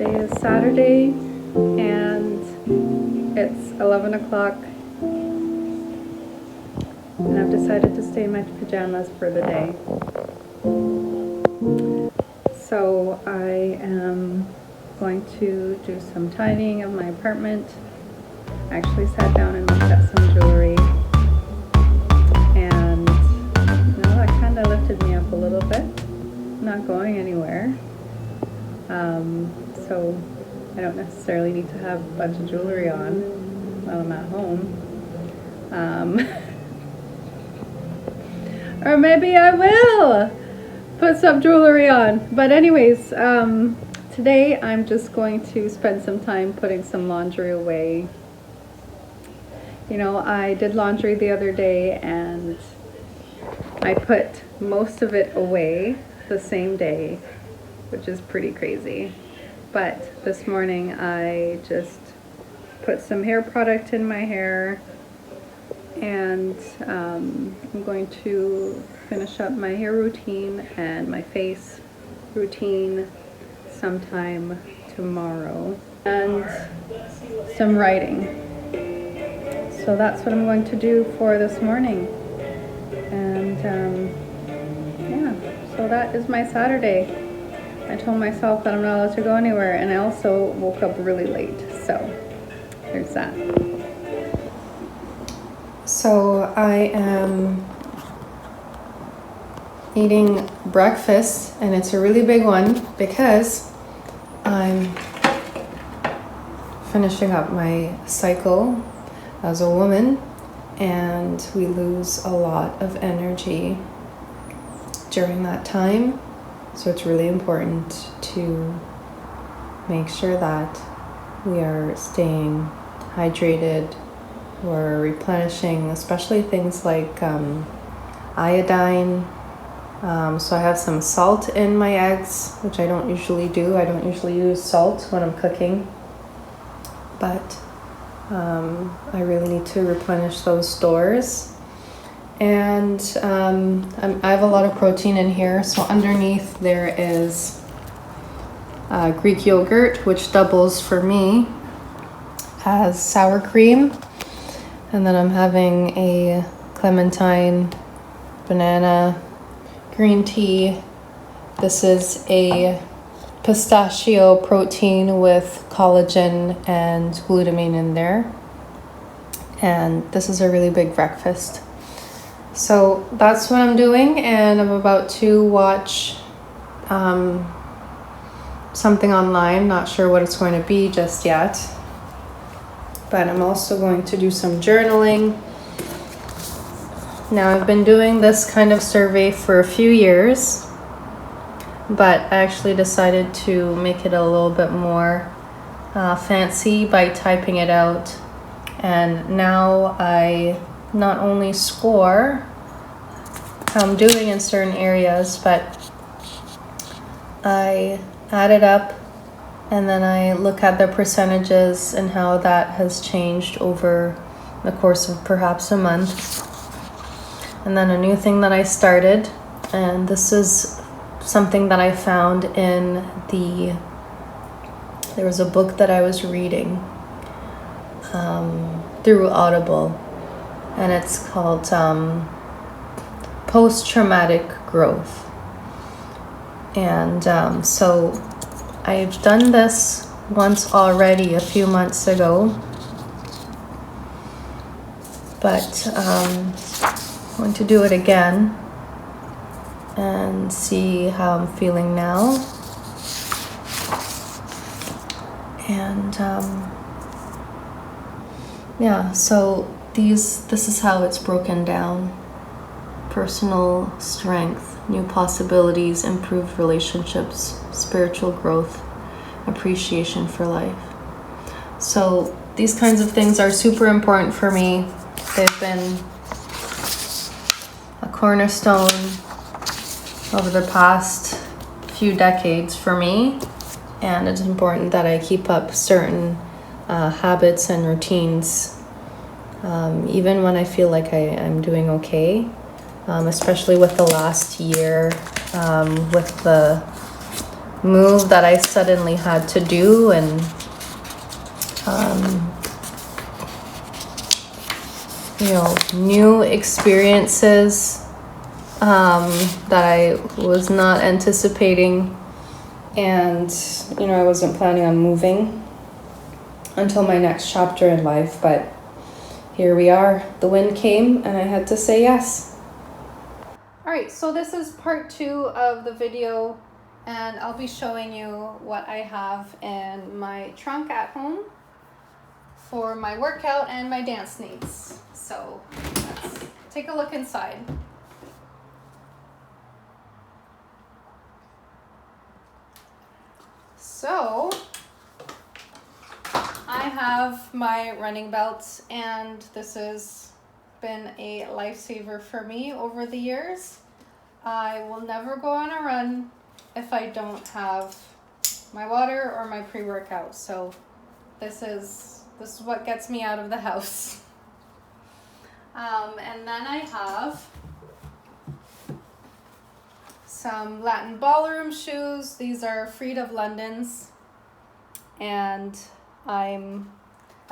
Today is Saturday and it's 11 o'clock and I've decided to stay in my pajamas for the day. So I am going to do some tidying of my apartment. I actually sat down and looked at some jewelry and that kind of lifted me up a little bit. Not going anywhere. So I don't necessarily need to have a bunch of jewelry on while I'm at home. Or maybe I will put some jewelry on. But anyways, today I'm just going to spend some time putting some laundry away. You know, I did laundry the other day and I put most of it away the same day, which is pretty crazy. But this morning I just put some hair product in my hair and I'm going to finish up my hair routine and my face routine sometime tomorrow, and some writing. So that's what I'm going to do for this morning. And yeah, so that is my Saturday. I told myself that I'm not allowed to go anywhere, and I also woke up really late, so there's that. So I am eating breakfast, and it's a really big one because I'm finishing up my cycle as a woman, and we lose a lot of energy during that time. So it's really important to make sure that we are staying hydrated or replenishing, especially things like iodine. So I have some salt in my eggs, which I don't usually do. I don't usually use salt when I'm cooking, but I really need to replenish those stores. And I have a lot of protein in here. So underneath there is Greek yogurt, which doubles for me as sour cream. And then I'm having a clementine, banana, green tea. This is a pistachio protein with collagen and glutamine in there. And this is a really big breakfast. So that's what I'm doing, and I'm about to watch something online. Not sure what it's going to be just yet, but I'm also going to do some journaling. Now, I've been doing this kind of survey for a few years, but I actually decided to make it a little bit more fancy by typing it out. And now I not only score how I'm doing in certain areas, but I add it up and then I look at the percentages and how that has changed over the course of perhaps a month. And then a new thing that I started, and this is something that I found in there was a book that I was reading through Audible, and it's called Post-Traumatic Growth. And so I've done this once already a few months ago, but I'm going to do it again and see how I'm feeling now. And yeah, so this is how it's broken down. Personal strength, new possibilities, improved relationships, spiritual growth, appreciation for life. So these kinds of things are super important for me. They've been a cornerstone over the past few decades for me, and it's important that I keep up certain habits and routines even when I feel like I'm doing okay. Especially with the last year, with the move that I suddenly had to do, and new experiences that I was not anticipating. And I wasn't planning on moving until my next chapter in life, but here we are. The wind came and I had to say yes. All right, so this is part 2 of the video, and I'll be showing you what I have in my trunk at home for my workout and my dance needs. So let's take a look inside. So I have my running belts, and this has been a lifesaver for me over the years. I will never go on a run if I don't have my water or my pre-workout. So this is what gets me out of the house. And then I have some Latin ballroom shoes. These are Freed of London's, and I've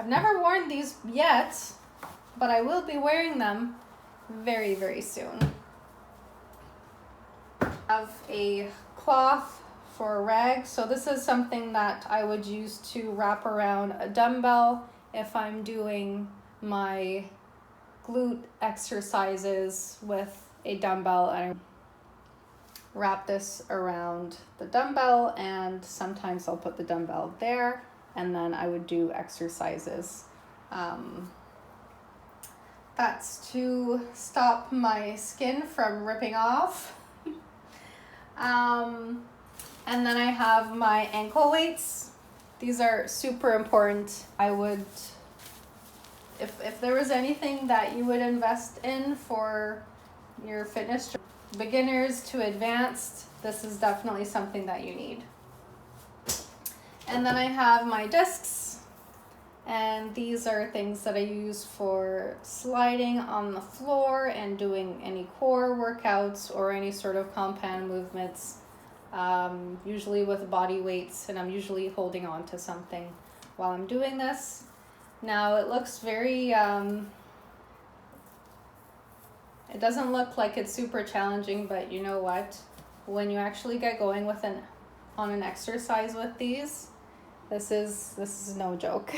never worn these yet, but I will be wearing them very, very soon. I have a cloth for a rag. So this is something that I would use to wrap around a dumbbell if I'm doing my glute exercises with a dumbbell, and I wrap this around the dumbbell, and sometimes I'll put the dumbbell there, and then I would do exercises. That's to stop my skin from ripping off. And then I have my ankle weights. These are super important. I would, if there was anything that you would invest in for your fitness, beginners to advanced, this is definitely something that you need. And then I have my discs, and these are things that I use for sliding on the floor and doing any core workouts or any sort of compound movements, usually with body weights, and I'm usually holding on to something while I'm doing this. Now it looks very, it doesn't look like it's super challenging, but you know what? When you actually get going with on an exercise with these, this is no joke.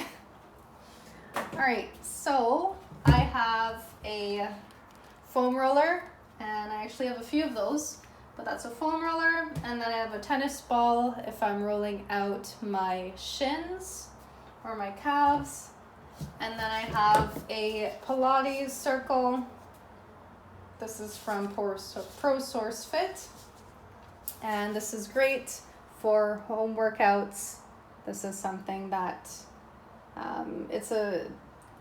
All right, so I have a foam roller, and I actually have a few of those, but that's a foam roller. And then I have a tennis ball if I'm rolling out my shins or my calves. And then I have a Pilates circle. This is from Pro Source Fit, and this is great for home workouts. This is something that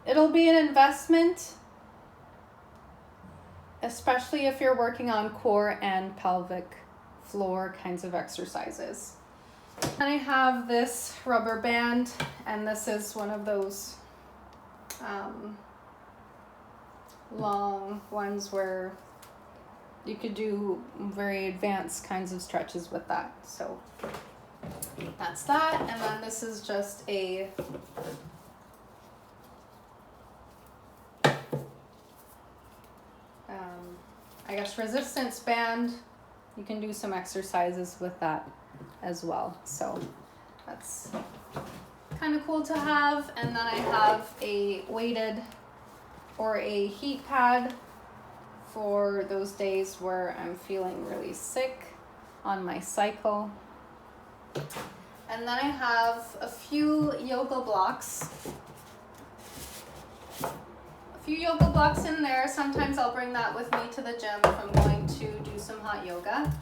it'll be an investment, especially if you're working on core and pelvic floor kinds of exercises. And I have this rubber band, and this is one of those long ones where you could do very advanced kinds of stretches with that. So that's that. And then this is just a I guess resistance band. You can do some exercises with that as well. So that's kind of cool to have. And then I have a weighted or a heat pad for those days where I'm feeling really sick on my cycle. And then I have a few yoga blocks. In there. Sometimes I'll bring that with me to the gym if I'm going to do some hot yoga.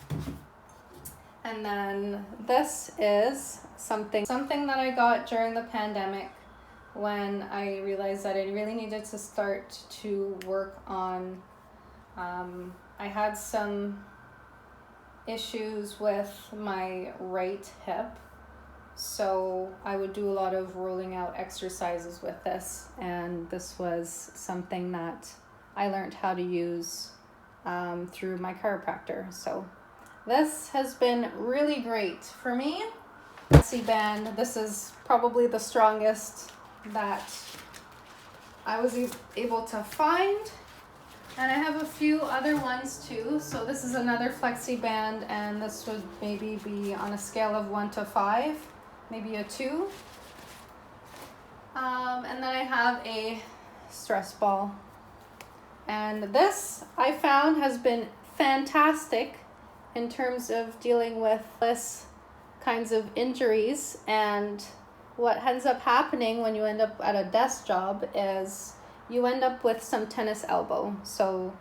And then this is something that I got during the pandemic, when I realized that I really needed to start to work on, I had some issues with my right hip. So I would do a lot of rolling out exercises with this, and this was something that I learned how to use through my chiropractor. So This has been really great for me. Flexi band, this is probably the strongest that I was able to find. And I have a few other ones too. So this is another flexi band, and this would maybe be on a scale of 1 to 5, maybe a 2. And then I have a stress ball. And this I found has been fantastic in terms of dealing with this kinds of injuries. And what ends up happening when you end up at a desk job is you end up with some tennis elbow. So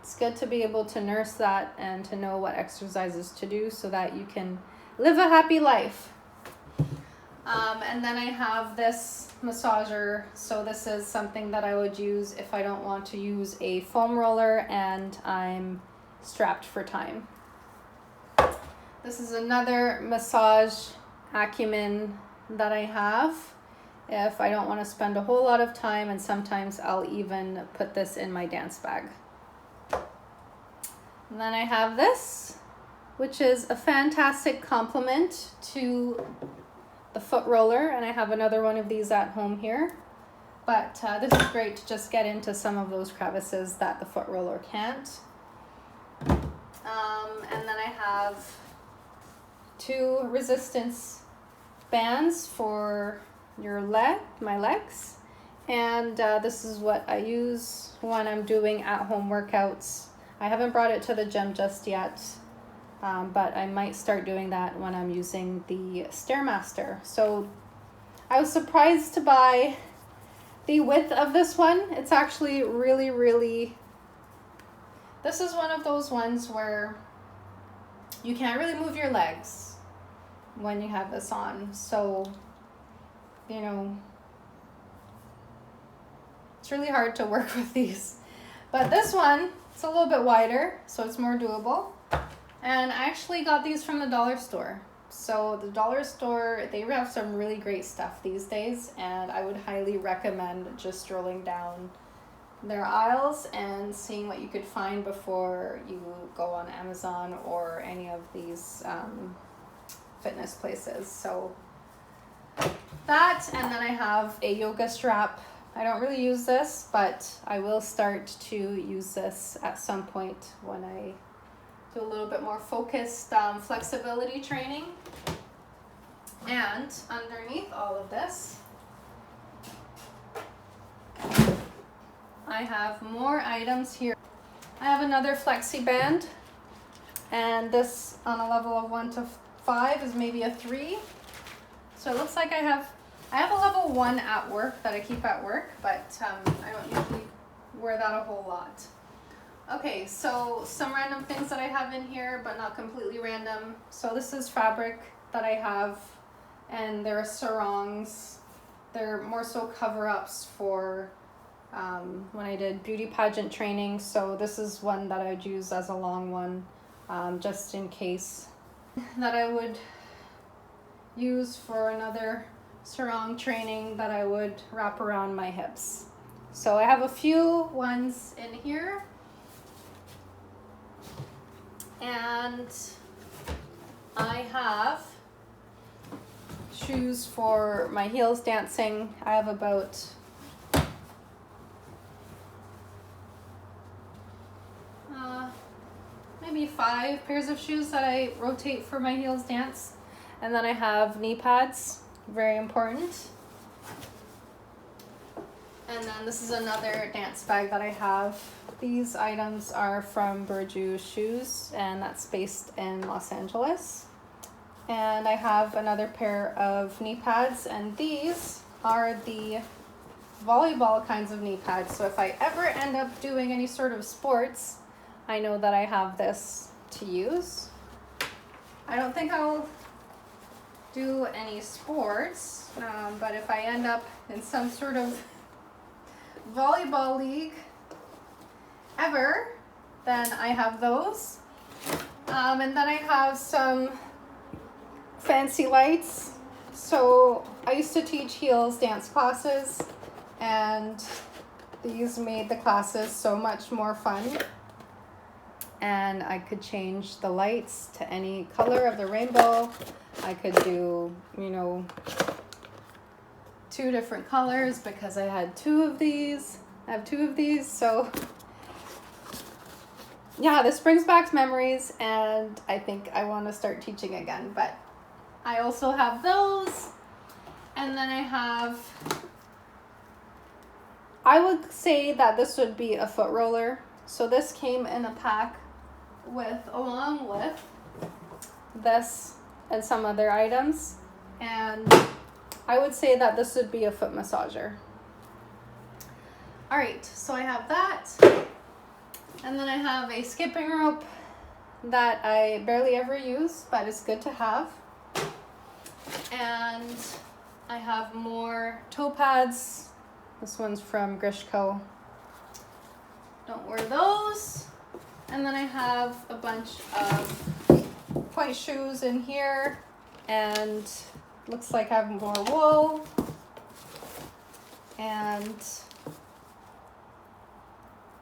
it's good to be able to nurse that and to know what exercises to do so that you can live a happy life. And then I have this massager. So this is something that I would use if I don't want to use a foam roller and I'm strapped for time. This is another massage acumen that I have if I don't want to spend a whole lot of time, and sometimes I'll even put this in my dance bag. And then I have this, which is a fantastic complement to the foot roller, and I have another one of these at home here. But this is great to just get into some of those crevices that the foot roller can't. And then I have 2 resistance bands for my legs, and this is what I use when I'm doing at-home workouts. I haven't brought it to the gym just yet, but I might start doing that when I'm using the Stairmaster. So I was surprised to buy the width of this one. It's actually really, this is one of those ones where you can't really move your legs when you have this on. So, you know, it's really hard to work with these. But this one, it's a little bit wider, so it's more doable. And I actually got these from the dollar store. So the dollar store, they have some really great stuff these days, and I would highly recommend just strolling down their aisles and seeing what you could find before you go on Amazon or any of these fitness places. So that, and then I have a yoga strap. I don't really use this, but I will start to use this at some point when I do a little bit more focused flexibility training. And underneath all of this, I have more items here. I have another flexi band, and this on a level of 1 to 5 is maybe a 3. So it looks like I have a level 1 at work that I keep at work, but I don't usually wear that a whole lot. Okay, so some random things that I have in here, but not completely random. So this is fabric that I have, and they're sarongs. They're more so cover-ups for when I did beauty pageant training. So this is one that I would use as a long one, just in case, that I would use for another sarong training that I would wrap around my hips. So I have a few ones in here, and I have shoes for my heels dancing. I have about maybe 5 pairs of shoes that I rotate for my heels dance. And then I have knee pads, very important. And then this is another dance bag that I have. These items are from Burju Shoes, and that's based in Los Angeles. And I have another pair of knee pads, and these are the volleyball kinds of knee pads. So if I ever end up doing any sort of sports, I know that I have this to use. I don't think I'll do any sports, but if I end up in some sort of volleyball league ever, then I have those. And then I have some fancy lights. So I used to teach heels dance classes, and these made the classes so much more fun. and I could change the lights to any color of the rainbow. I could do, you know, 2 different colors because I had 2 of these. I have 2 of these, so yeah, this brings back memories, and I think I want to start teaching again. But I also have those, and then I would say that this would be a foot roller. So this came in a pack along with this and some other items, and I would say that this would be a foot massager. All right, so I have that, and then I have a skipping rope that I barely ever use, but it's good to have. And I have more toe pads. This one's from Grishko. Don't wear those. And then I have a bunch of point shoes in here, and looks like I have more wool. And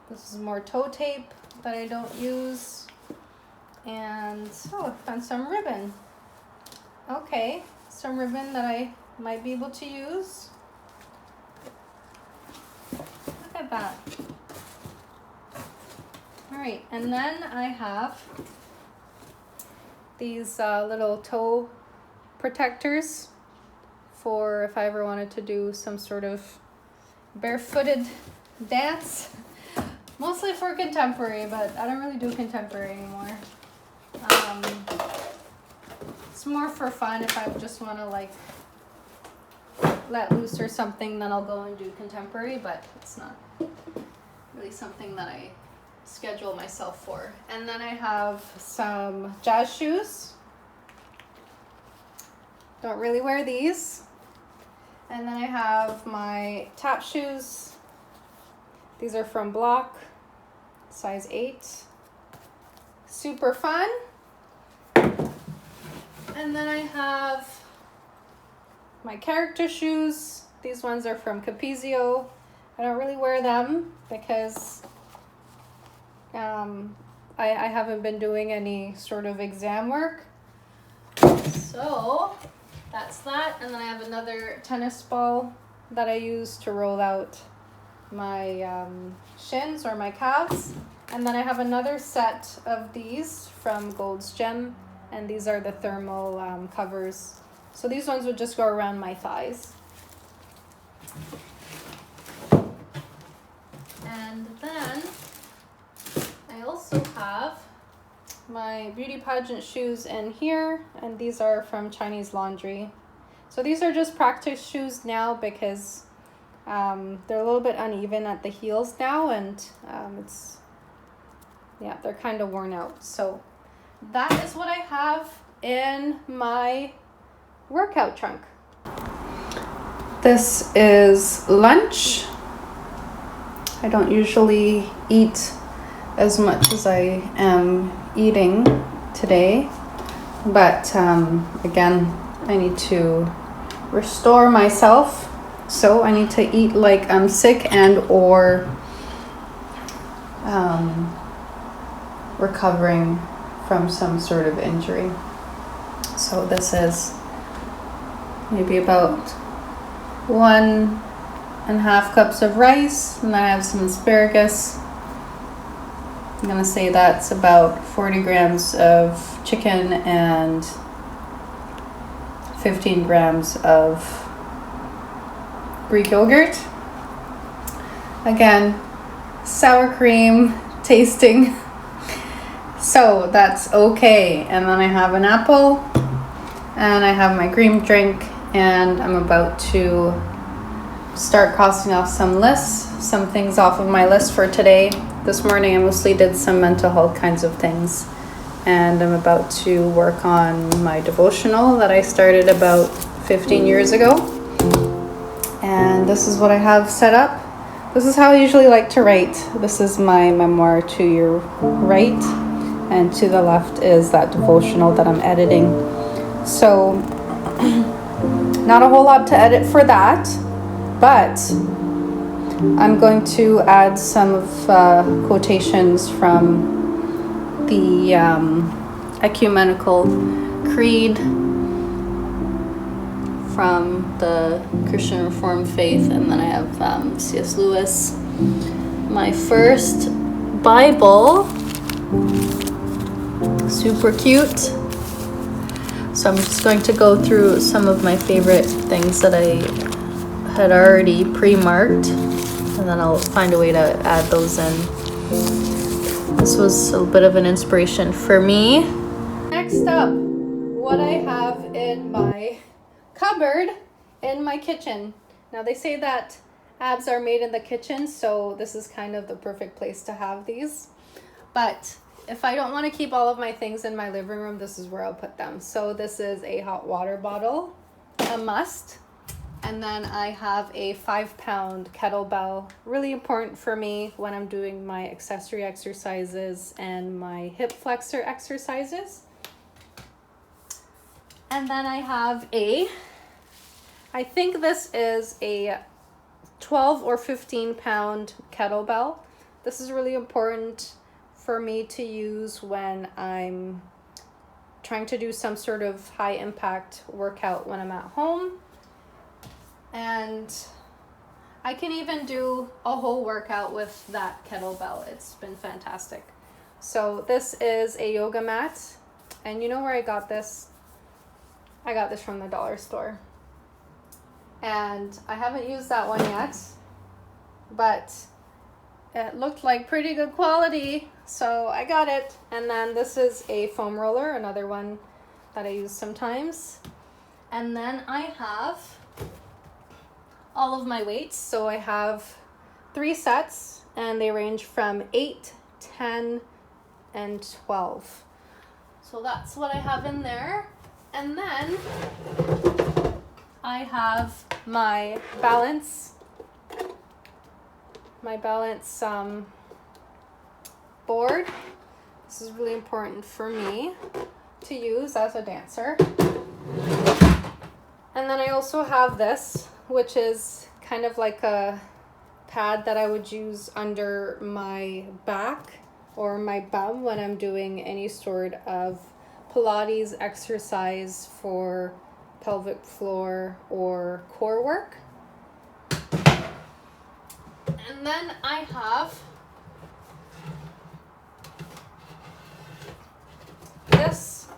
this is more toe tape that I don't use. And I found some ribbon. Okay, some ribbon that I might be able to use. Look at that. All right, and then I have these little toe protectors for if I ever wanted to do some sort of barefooted dance. Mostly for contemporary, but I don't really do contemporary anymore. It's more for fun. If I just want to like let loose or something, then I'll go and do contemporary, but it's not really something that I schedule myself for. And then I have some jazz shoes. Don't really wear these. And then I have my tap shoes. These are from Block, size 8. Super fun. And then I have my character shoes. These ones are from Capizio. I don't really wear them because I haven't been doing any sort of exam work. So that's that. And then I have another tennis ball that I use to roll out my shins or my calves. And then I have another set of these from Gold's Gym, and these are the thermal covers. So these ones would just go around my thighs. And then I also have my beauty pageant shoes in here, and these are from Chinese Laundry. So these are just practice shoes now because they're a little bit uneven at the heels now, and they're kind of worn out. So that is what I have in my workout trunk. This is lunch. I don't usually eat as much as I am eating today, but again, I need to restore myself. So I need to eat like I'm sick and or recovering from some sort of injury. So this is maybe about 1.5 cups of rice, and then I have some asparagus. I'm gonna say that's about 40 grams of chicken and 15 grams of Greek yogurt. Again, sour cream tasting. So that's okay. And then I have an apple, and I have my green drink, and I'm about to start crossing off some lists, some things off of my list for today. This morning I mostly did some mental health kinds of things, and I'm about to work on my devotional that I started about 15 years ago. And this is what I have set up. This is how I usually like to write. This is my memoir to your right, and to the left is that devotional that I'm editing. So not a whole lot to edit for that, but I'm going to add some of quotations from the ecumenical creed from the Christian Reformed faith, and then I have C.S. Lewis. My first Bible, super cute. So I'm just going to go through some of my favorite things that I had already pre-marked, and then I'll find a way to add those in. This was a bit of an inspiration for me. Next up, what I have in my cupboard in my kitchen. Now they say that abs are made in the kitchen, so this is kind of the perfect place to have these. But if I don't want to keep all of my things in my living room, this is where I'll put them. So this is a hot water bottle, a must. And then I have a 5-pound kettlebell, really important for me when I'm doing my accessory exercises and my hip flexor exercises. And then I have I think this is a 12 or 15-pound kettlebell. This is really important for me to use when I'm trying to do some sort of high impact workout when I'm at home. And I can even do a whole workout with that kettlebell. It's been fantastic. So this is a yoga mat. And you know where I got this? I got this from the dollar store. And I haven't used that one yet, but it looked like pretty good quality, so I got it. And then this is a foam roller, another one that I use sometimes. And then I have all of my weights. So I have 3 sets, and they range from 8, 10, and 12. So that's what I have in there. And then I have my balance board. This is really important for me to use as a dancer. And then I also have this, which is kind of like a pad that I would use under my back or my bum when I'm doing any sort of Pilates exercise for pelvic floor or core work. And then I have this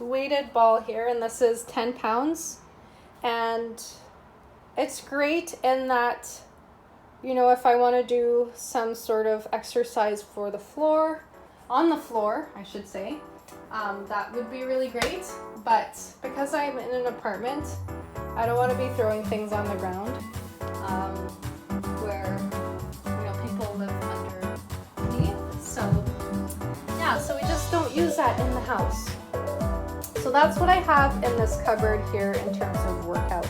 weighted ball here, and this is 10 pounds. And it's great in that, you know, if I want to do some sort of exercise for the floor, on the floor, I should say, that would be really great. But because I'm in an apartment, I don't want to be throwing things on the ground where, you know, people live underneath. So yeah, so we just don't use that in the house. So that's what I have in this cupboard here in terms of workout